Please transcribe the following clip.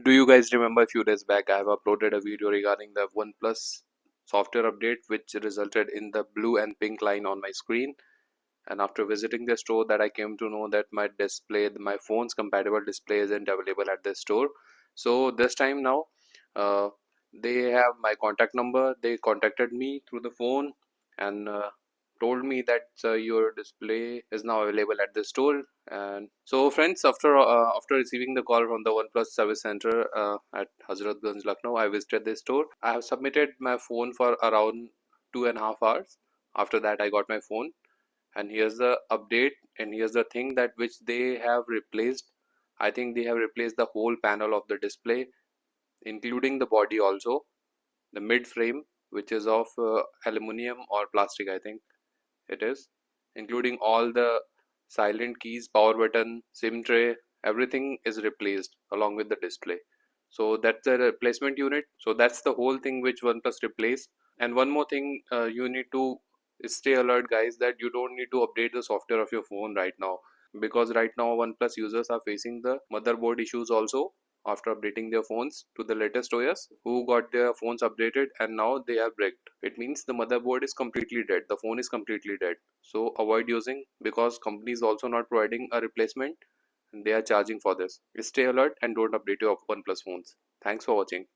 Do you guys remember a few days back I have uploaded a video regarding the OnePlus software update which resulted in the blue and pink line on my screen, and after visiting the store that I came to know that my phone's compatible display isn't available at the store. So this time now uh, they have my contact number. They contacted me through the phone and told me that your display is now available at the store. And so friends, after receiving the call from the OnePlus service center at Hazratganj, Lucknow, I visited the store. I have submitted my phone for around 2.5 hours. After that I got my phone, and here's the update, and here's the thing that which they have replaced. I think they have replaced the whole panel of the display, including the body also, the mid frame, which is of aluminum or plastic, I think it is, including all the silent keys, power button, sim tray, everything is replaced along with the display. So that's the replacement unit. So that's the whole thing which OnePlus replaced. And one more thing, you need to stay alert, guys, that you don't need to update the software of your phone right now, because right now OnePlus users are facing the motherboard issues also after updating their phones to the latest OS, who got their phones updated and now they are bricked. It means the motherboard is completely dead, the phone is completely dead. So avoid using, because company is also not providing a replacement and they are charging for this. Stay alert and don't update your OnePlus phones. Thanks for watching.